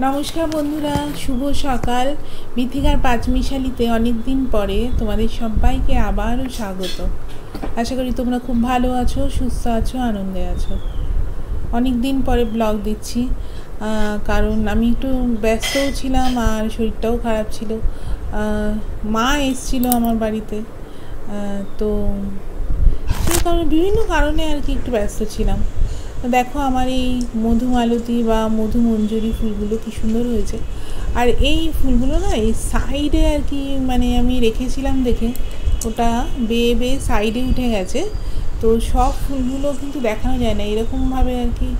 নমস্কার বন্ধুরা, শুভ সকাল। মিথিকার পাঁচমিশালিতে অনেক দিন পরে তোমাদের সবাইকে আবারও স্বাগত। আশা করি তোমরা খুব ভালো আছো, সুস্থ আছো, আনন্দে আছো। অনেক দিন পরে ব্লগ দিচ্ছি, কারণ আমি একটু ব্যস্তও ছিলাম আর শরীরটাও খারাপ ছিল। মা এসেছিল আমার বাড়িতে, তো সেই কারণে বিভিন্ন কারণে আর কি একটু ব্যস্ত ছিলাম। দেখো আমার এই মধুমালতী বা মধুমঞ্জরি ফুলগুলো কি সুন্দর হয়েছে। আর এই ফুলগুলো না এই সাইডে আর কি মানে আমি রেখেছিলাম দেখে ওটা বেয়ে বেয়ে সাইডে উঠে গেছে। তো সব ফুলগুলো কিন্তু দেখানো যায় না, এরকমভাবে আর কি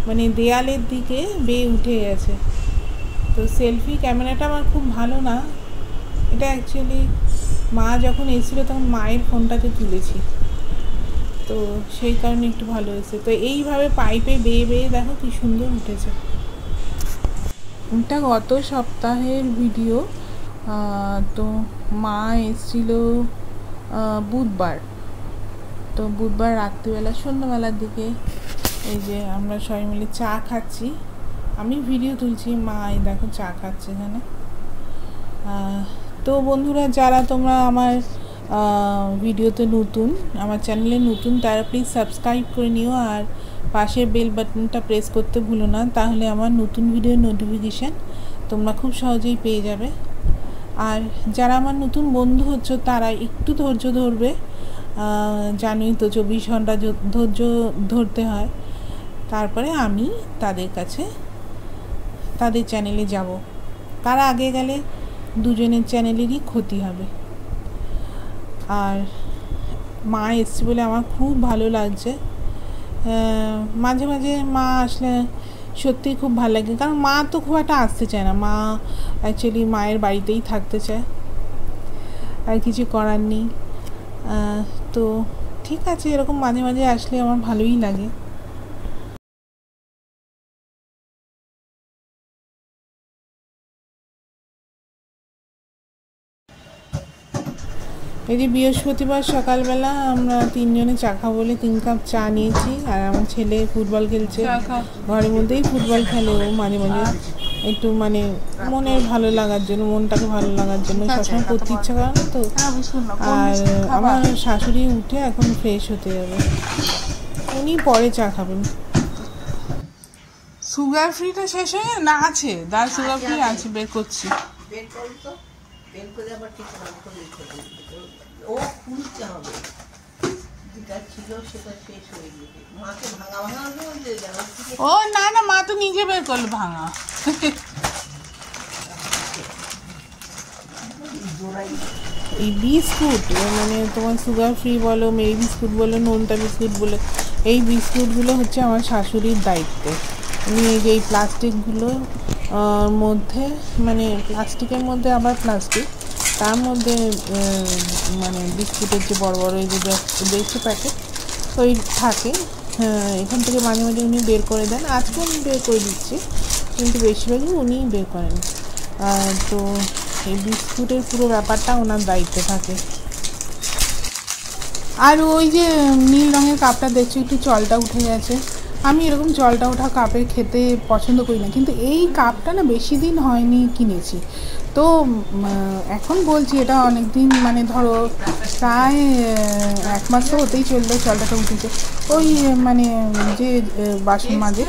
মানে দেয়ালের দিকে বেয়ে উঠে গেছে। তো সেলফি ক্যামেরাটা আমার খুব ভালো না, এটা অ্যাকচুয়ালি মা যখন এসেছিলো তখন মায়ের ফোনটাতে তুলেছি, তো সেই কারণে একটু ভালো হয়েছে। তো এইভাবে পাইপে বেয়ে বেয়ে দেখো কি সুন্দর উঠেছে। এটা গত সপ্তাহের ভিডিও। তো মা এসেছিল বুধবার, তো বুধবার রাত্রিবেলা সন্ধ্যাবেলার দিকে এই যে আমরা সবাই মিলে চা খাচ্ছি, আমি ভিডিও তুলছি, মা এই দেখো চা খাচ্ছে এখানে। তো বন্ধুরা, যারা তোমরা আমার ভিডিওতে নতুন, আমার চ্যানেলে নতুন, তারা প্লিজ সাবস্ক্রাইব করে নিও আর পাশের বেল বাটনটা প্রেস করতে ভুলো না, তাহলে আমার নতুন ভিডিওর নোটিফিকেশান তোমরা খুব সহজেই পেয়ে যাবে। আর যারা আমার নতুন বন্ধু হচ্ছ তারা একটু ধৈর্য ধরবে, জানোই তো 24 ঘন্টা ধৈর্য ধরতে হয়, তারপরে আমি তাদের কাছে তাদের চ্যানেলে যাব। তারা আগে গেলে দুজনের চ্যানেলেরই ক্ষতি হবে। আর মা এসছে বলে আমার খুব ভালো লাগছে। মাঝে মাঝে মা আসলে সত্যিই খুব ভালো লাগে, কারণ মা তো খুব একটা আসতে চায় না, মা অ্যাকচুয়ালি মায়ের বাড়িতেই থাকতে চায়, আর কিছু করার নেই। তো ঠিক আছে, এরকম মাঝে মাঝে আসলে আমার ভালোই লাগে। এই যে বৃহস্পতিবার সকালবেলা আমরা তিনজনে চা খাবো বলে 3 কাপ চা নিয়েছি। আর আমার ছেলে ফুটবল খেলছে, ঘরের মধ্যেই ফুটবল খেলে ও মাঝে মাঝে, একটু মানে মনের ভালো লাগার জন্য, মনটাকে ভালো লাগার জন্য, সবসময় করতে ইচ্ছা করে না তো। আর আমার শাশুড়ি উঠে এখন ফ্রেশ হতে যাবে, উনি পরে চা খাবেন। সুগার ফ্রিটা শেষ হয়ে না আছে, দাঁড় সুগার ফ্রি আছে, বের করছি। ও খুলতে হবে, যেটা ছিল সেটা শেষ হয়ে গেছে। মাকে ভাঙা ভাঙা ও না না, মা তো নিজে বের করলো ভাঙা। এই বিস্কুট মানে তোমার সুগার ফ্রি বলো, মেরি বিস্কুট বলো, নোনতা বিস্কুট বলো, এই বিস্কুটগুলো হচ্ছে আমার শাশুড়ির দায়িত্ব। উনি এই যে এই প্লাস্টিকগুলো মধ্যে মানে প্লাস্টিকের মধ্যে আবার প্লাস্টিক, তার মধ্যে মানে বিস্কুটের যে বড় বড় এই যে দেখছো প্যাকেট ওই থাকে, এখান থেকে মাঝে মাঝে উনি বের করে দেন। আজকে আমি বের করে দিচ্ছি, কিন্তু বেশিরভাগই উনিই বের করেন। তো এই বিস্কুটের পুরো ব্যাপারটা ওনার দায়িত্বে থাকে। আর ওই যে নীল রঙের কাপটা দেখছো, একটু জলটা উঠে গেছে। আমি এরকম জলটা ওঠা কাপে খেতে পছন্দ করি না, কিন্তু এই কাপটা না বেশি দিন হয়নি কিনেছি, তো এখন বলছি এটা অনেক দিন, মানে ধরো প্রায় 1 মাস তো হতেই চললো জলটাটা উঠেছে। ওই মানে যে বাসন মাজে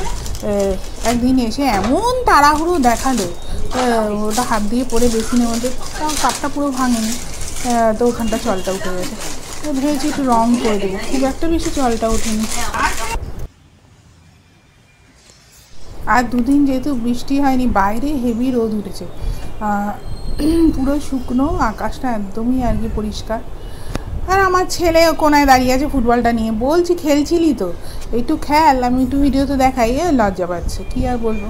একদিন এসে এমন তাড়াহুড়ো দেখালো, ওটা হাত দিয়ে পড়ে বেসিনের মধ্যে, কাপটা পুরো ভাঙেনি, তো ওখানটা জলটা উঠে গেছে। তো ভেবেছি একটু রং করে দেবো, খুব একটা বেশি জলটা ওঠেনি। আর 2 দিন যেহেতু বৃষ্টি হয়নি, বাইরে হেভি রোদ উঠেছে, পুরো শুকনো আকাশটা একদমই আর কি পরিষ্কার। আর আমার ছেলে কোনায় দাঁড়িয়ে আছে ফুটবলটা নিয়ে, বলছি খেলছিলি তো একটু খেল, আমি একটু ভিডিওতে দেখাই, লজ্জা পাচ্ছে, কী আর বলবো।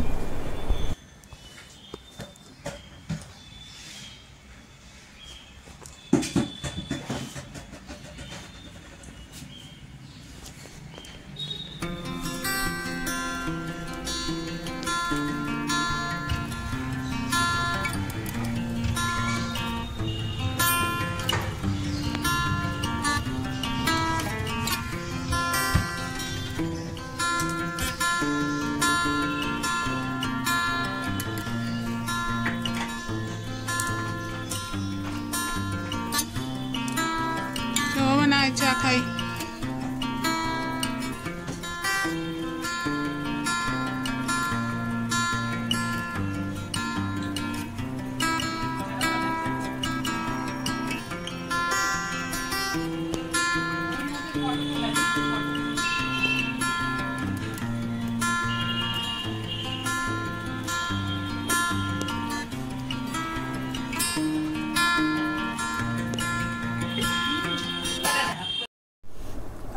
আয় চা খাই।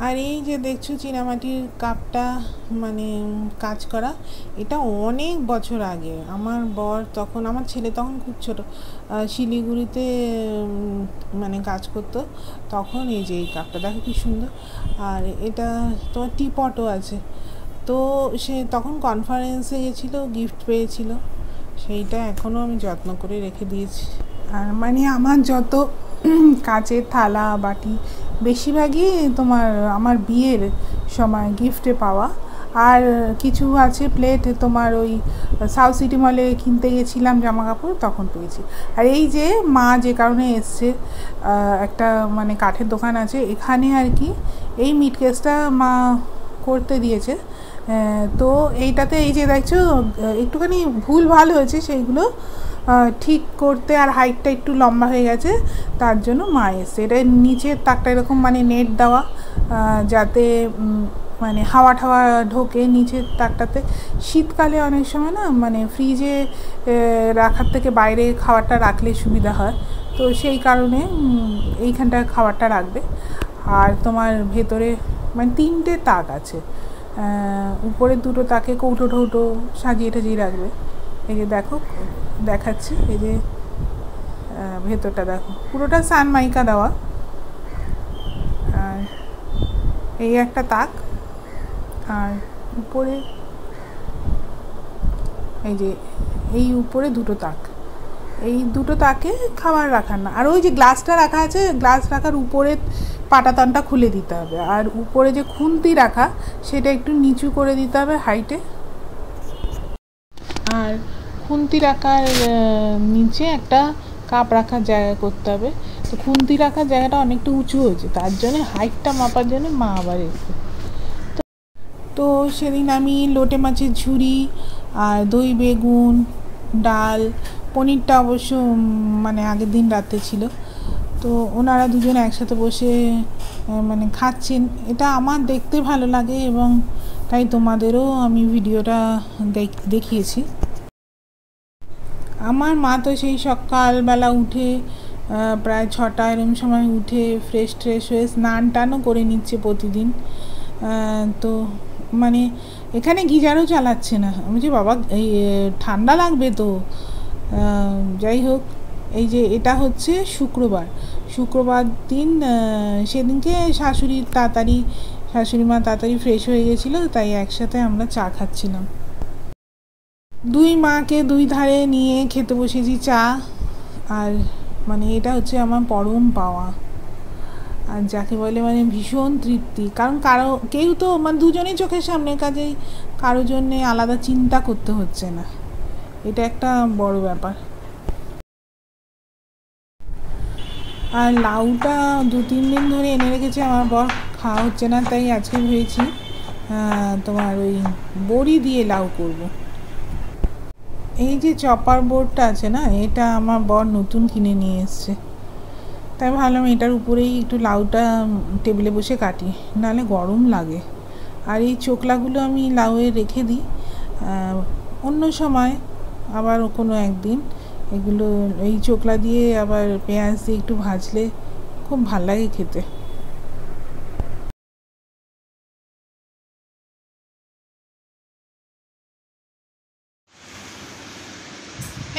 আর এই যে দেখছো চীনামাটির কাপটা মানে কাজ করা, এটা অনেক বছর আগে আমার বর তখন, আমার ছেলে তখন খুব ছোট, শিলিগুড়িতে মানে কাজ করতো তখন। এই যে এই কাপটা দেখো কি সুন্দর। আর এটা তোমার টিপটও আছে। তো সে তখন কনফারেন্সে গেছিলো, গিফট পেয়েছিল, সেইটা এখনও আমি যত্ন করে রেখে দিয়েছি। আর মানে আমার যত কাচের থালা বাটি বেশিরভাগই তোমার আমার বিয়ের সময় গিফটে পাওয়া। আর কিছু আছে প্লেট তোমার ওই সাউথ সিটি মলে কিনতে গেছিলাম জামা কাপড়, তখন পেয়েছি। আর এই যে মা যে কারণে এসছে, একটা মানে কাঠের দোকান আছে এখানে আর কি, এই মিট কেসটা মা করতে দিয়েছে। তো এইটাতে এই যে দেখছো একটুখানি ভুল ভাল হয়েছে, সেইগুলো ঠিক করতে, আর হাইটটা একটু লম্বা হয়ে গেছে, তার জন্য মা এসছে। এটা নিচের তাকটা এরকম মানে নেট দেওয়া, যাতে মানে হাওয়া ঠাওয়া ঢোকে নিচের তাকটাতে। শীতকালে অনেক সময় না মানে ফ্রিজে রাখার থেকে বাইরে খাবারটা রাখলে সুবিধা হয়, তো সেই কারণে এইখানটা খাবারটা রাখবে। আর তোমার ভেতরে মানে 3টে তাক আছে, উপরে 2টো তাকে কৌটো ঠৌটো সাজিয়ে টাজিয়ে রাখবে। এই যে দেখো দেখাচ্ছি, এই যে ভেতরটা দেখো পুরোটা সানমাইকা দেওয়া। আর এই একটা তাক, আর উপরে এই যে এই উপরে 2টো তাক, এই 2টো তাকে খাবার রাখার না। আর ওই যে গ্লাসটা রাখা আছে, গ্লাস রাখার উপরে পাটাতনটা খুলে দিতে হবে, আর উপরে যে খুন্তি রাখা সেটা একটু নিচু করে দিতে হবে হাইটে। আর খুন্তি রাখার নিচে একটা কাপ রাখার জায়গা করতে হবে। তো খুন্তি রাখার জায়গাটা অনেকটা উঁচু হয়েছে, তার জন্য হাইটটা মাপার জন্য মা আবার এসে। তো সেদিন আমি লোটে মাছের ঝুড়ি আর দই বেগুন ডাল, পনিরটা অবশ্য মানে আগের দিন রাতে ছিল, তো ওনারা দুজন একসাথে বসে মানে খাচ্ছেন। এটা আমার দেখতে ভালো লাগে এবং তাই তোমাদেরও আমি ভিডিওটা দেখিয়েছি। আমার মা তো সেই সকালবেলা উঠে প্রায় 6টা এরম সময় উঠে ফ্রেশ হয়ে স্নান টানও করে নিচ্ছে প্রতিদিন। তো মানে এখানে গিজারও চালাচ্ছে না। আমি বলছি বাবা এই ঠান্ডা লাগবে তো। যাই হোক, এই যে এটা হচ্ছে শুক্রবার দিন, সেদিনকে শাশুড়ি মা তাড়াতাড়ি ফ্রেশ হয়ে গেছিলো, তাই একসাথে আমরা চা খাচ্ছিলাম। 2 মাকে 2 ধারে নিয়ে খেতে বসেছি চা। আর মানে এটা হচ্ছে আমার পরম পাওয়া, আর যাকে বলে মানে ভীষণ তৃপ্তি। কারণ কেউ তো মানে দুজনেই চোখের সামনে, কাজেই কারোর জন্যে আলাদা চিন্তা করতে হচ্ছে না, এটা একটা বড় ব্যাপার। আর লাউটা 2-3 দিন ধরে এনে রেখেছে আমার বর, খাওয়া হচ্ছে না, তাই আজকে ভেবেছি তোমার ওই বড়ি দিয়ে লাউ করব। এই যে চপার বোর্ডটা আছে না, এটা আমার বর নতুন কিনে নিয়ে এসছে, তাই ভাবলাম এটার উপরেই একটু লাউটা টেবিলে বসে কাটি, নাহলে গরম লাগে। আর এই চোকলাগুলো আমি লাউয়ে রেখে দিই অন্য সময়, আবার কোনো একদিন এগুলো এই চোকলা দিয়ে আবার পেঁয়াজ দিয়ে একটু ভাজলে খুব ভাল লাগে খেতে।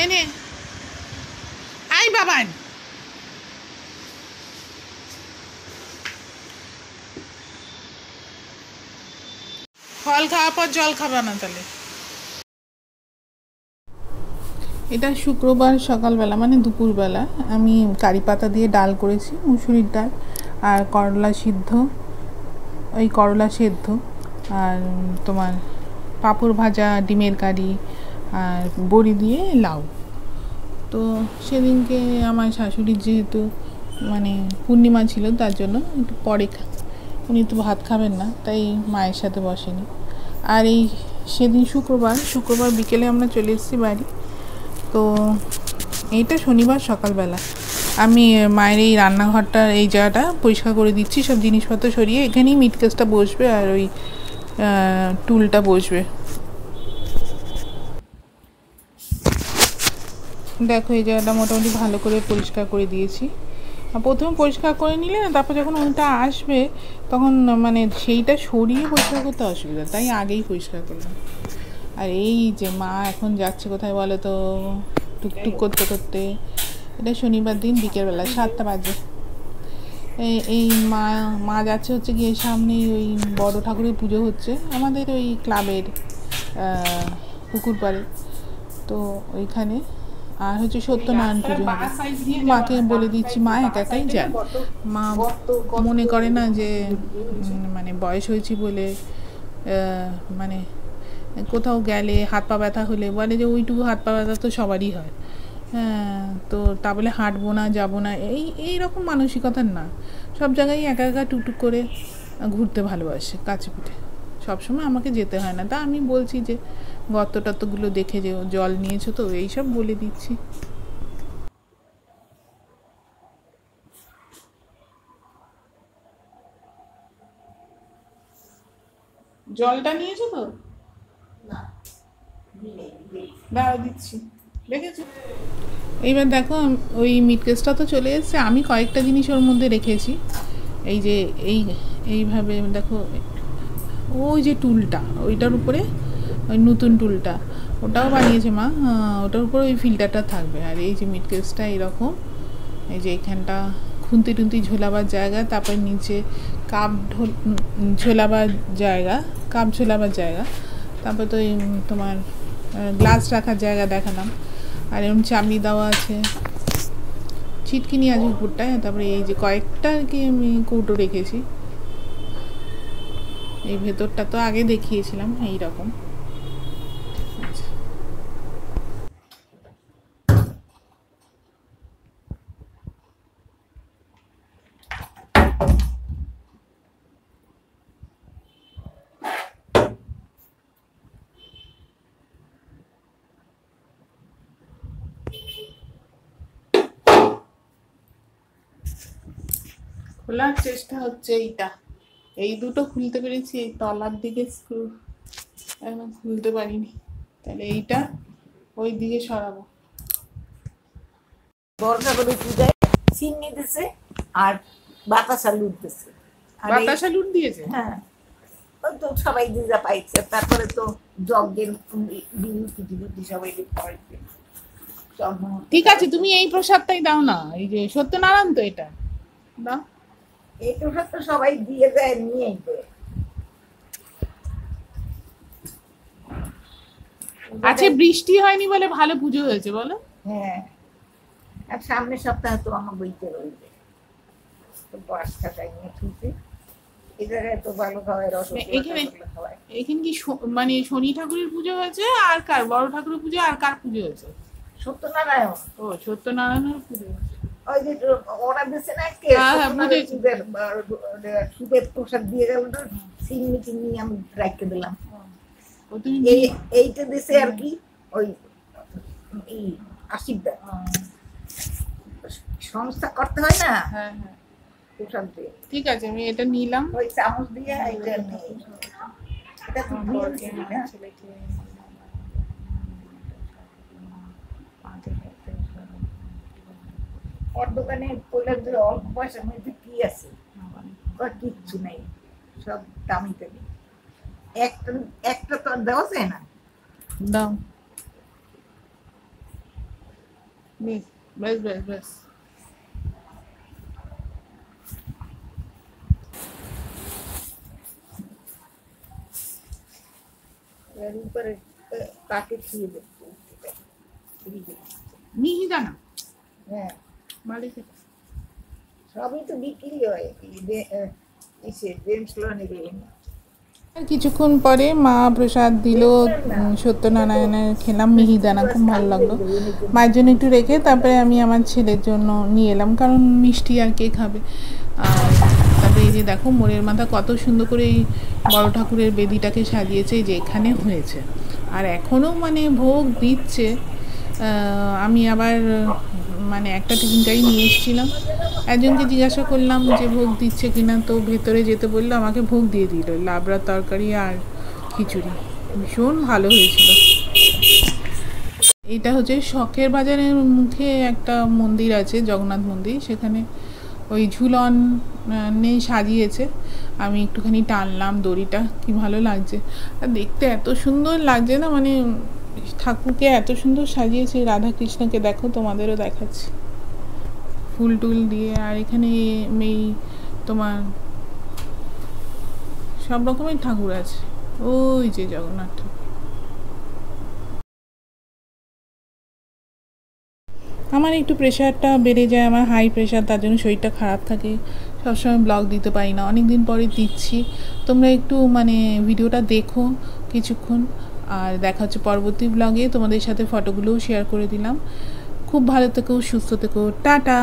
এনে আই বাবান, ফল খাওয়ার পর জল খাবা না তাহলে। এটা শুক্রবার সকালবেলা মানে দুপুরবেলা আমি কারি পাতা দিয়ে ডাল করেছি, মুসুরির ডাল, আর করলা সেদ্ধ, আর তোমার পাঁপড় ভাজা, ডিমের কারি, আর বড়ি দিয়ে লাউ। তো সেদিনকে আমার শাশুড়ির যেহেতু মানে পূর্ণিমা ছিল, তার জন্য একটু পরে উনি তো ভাত খাবেন না, তাই মায়ের সাথে বসেনি। আর এই সেদিন শুক্রবার বিকেলে আমরা চলে এসেছি বাড়ি। তো এইটা শনিবার সকালবেলা আমি মায়ের এই রান্নাঘরটার এই জায়গাটা পরিষ্কার করে দিচ্ছি, সব জিনিসপত্র সরিয়ে। এখানেই মিট কেসটা বসবে আর ওই টুলটা বসবে। দেখো এই জায়গাটা মোটামুটি ভালো করে পরিষ্কার করে দিয়েছি। প্রথমে পরিষ্কার করে নিলে না, তারপর যখন ওটা আসবে তখন মানে সেইটা সরিয়ে পরিষ্কার করতে অসুবিধা, তাই আগেই পরিষ্কার করলাম। আর এই যে মা এখন যাচ্ছে কোথায় বলো তো, টুকটুক করতে করতে। এটা শনিবার দিন বিকেলবেলা 7টা বাজে। এই মা যাচ্ছে হচ্ছে গিয়ে সামনেই ওই বড় ঠাকুরের পুজো হচ্ছে আমাদের ওই ক্লাবের পুকুর পাড়ে, তো ওইখানে। আর হচ্ছে সত্যনারায়ণ পুজো হবে। মাকে বলে দিচ্ছি মা একা একাই যান, মা মনে করে না যে মানে বয়স হয়েছি বলে মানে কোথাও গেলে হাত পা ব্যথা হলে বলে যে ওইটুকু হাত পা ব্যথা তো সবারই হয়, হ্যাঁ, তো তা বলে হাঁটবো না, যাবো না, এইরকম মানসিকতার না। সব জায়গায় একা একা টুকটুক করে ঘুরতে ভালোবাসে কাছে পিঠে, সবসময় আমাকে যেতে হয় না। তা আমি বলছি যে গর্ত টর্তগুলো দেখে যে জল নিয়েছো তো, এইসব বলে দিচ্ছি। জলটা নিয়েছো তো? দাঁড়া দিচ্ছি, দেখেছো? এইবার দেখো ওই মিট কেসটা তো চলে এসেছে। আমি কয়েকটা জিনিস ওর মধ্যে রেখেছি। এই যে এইভাবে দেখো, ওই যে টুলটা ওইটার উপরে, ওই নতুন টুলটা ওটাও বানিয়েছে মা, ওটার উপরে ওই ফিল্টারটা থাকবে। আর এই যে মিট কেসটা এরকম, এই যে এখানটা খুন্তি টুন্তি ঝোলাবার জায়গা, তারপর নিচে কাপ ঝোলাবার জায়গা, তারপর তো এই তোমার গ্লাস রাখার জায়গা দেখালাম। আর এরকম চাবি দেওয়া আছে, ছিটকিনি আছে উপরটায়। তারপরে এই যে কয়েকটা আর কি আমি কৌটো রেখেছি। এই ভেতরটা তো আগে দেখিয়েছিলাম এইরকম। খোলার চেষ্টা হচ্ছে এইটা, এই দুটো খুলতে পেরেছি, এই তলার দিকে স্ক্রু একদম খুলতে পারিনি, তাহলে এইটা ওই দিকে সরাবো। বর্ষা করে পূজায় চিনি দিছে আর বাতাসা লুট দিছে। বাতাসা লুট দিয়েছে? হ্যাঁ, ওই তো সবাই যে যা পাইছে। তারপরে তো যজ্ঞের বিভূতি সবাই পাইছে। ঠিক আছে, তুমি এই প্রসাদটাই দাও না, এই যে সত্যনারায়ণ তো এটা দাও। এই প্রসাদ তো সবাই দিয়ে যায়, নিয়েই দেয়। আচ্ছা, বৃষ্টি হয়নি বলে ভালো পুজো হয়েছে বলো? হ্যাঁ, আর সামনের সপ্তাহে তো আমার বইতে রইবে, তো বাসটা নিয়ে ছুটে এই জায়গায় তো ভালো খাওয়ায়, এখানে এখানে কি মানে শনি ঠাকুরের পুজো হয়েছে আর কার, বড় ঠাকুরের পুজো আর কার পুজো হয়েছে? সত্যনারায়ণ। ও, সত্যনারায়ণের পুজো। ওই যে ওরা দিচ্ছে না কে সুদের প্রসাদ দিয়ে গেল না, চিনি চিনি আমি রাখতে দিলাম। এইটা দিছে আর কি, ওই আশীর্বাদ সংস্থা করতে হয় না। হ্যাঁ হ্যাঁ, প্রসাদ দিয়ে। ঠিক আছে, আমি এটা নিলাম। ওই চামচ দিয়ে এটা এটা তো ওর দোকানে কইলাম যে অল্প পয়সার মধ্যে কি আছে, কিচ্ছু নেই, সব দামি দামি। একটা তো আর দেওয়া যায় না। দাও, বেশ বেশ বেশ বেশ। উপরে কাকে খেয়ে দেখতে মিহিদানা, হ্যাঁ মালিকের সবই তো বিক্রি হয়। এসে জেমস লনে গেলেন, কিছুক্ষণ পরে মা প্রসাদ দিল, সত্যনারায়ণের খেলাম মিহিদানা, খুব ভালো লাগলো। মায়ের জন্য একটু রেখে তারপরে আমি আমার ছেলের জন্য নিয়ে এলাম, কারণ মিষ্টি আর কে খাবে। আর তারপরে এই যে দেখো মোড়ের মাথা কত সুন্দর করে এই বড় ঠাকুরের বেদিটাকে সাজিয়েছে, এই যে এখানে হয়েছে। আর এখনও মানে ভোগ দিচ্ছে। আমি আবার মানে একটা টিফিন গাড়ি নিয়ে এসেছিলাম, একজনকে জিজ্ঞাসা করলাম যে ভোগ দিচ্ছে কিনা, তো ভেতরে যেতে বললো, আমাকে ভোগ দিয়ে দিল লাবড়ার তরকারি আর খিচুড়ি, ভীষণ ভালো হয়েছিল। এটা হচ্ছে শখের বাজারের মুখে একটা মন্দির আছে, জগন্নাথ মন্দির, সেখানে ওই ঝুলন সাজিয়েছে। আমি একটুখানি টানলাম দড়িটা, কি ভালো লাগছে। আর দেখতে এত সুন্দর লাগছে না, মানে ঠাকুরকে এত সুন্দর সাজিয়েছে, রাধা কৃষ্ণকে দেখো, তোমাদেরও দেখাচ্ছি ফুল টুল দিয়ে। আর এখানে এই তোমার সব রকমের ঠাকুর আছে, ওই যে জগন্নাথ ঠাকুর। আমার একটু প্রেশারটা বেড়ে যায়, আমার হাই প্রেশার, তার জন্য শরীরটা খারাপ থাকে, সবসময় ব্লগ দিতে পারি না, অনেক দিন পরে দিচ্ছি। তোমরা একটু মানে ভিডিওটা দেখো কিছুক্ষণ, আর দেখা হচ্ছে পরবর্তী ব্লগে। তোমাদের সাথে ফটোগুলোও শেয়ার করে দিলাম। খুব ভালো থেকো, সুস্থ থেকো, টাটা।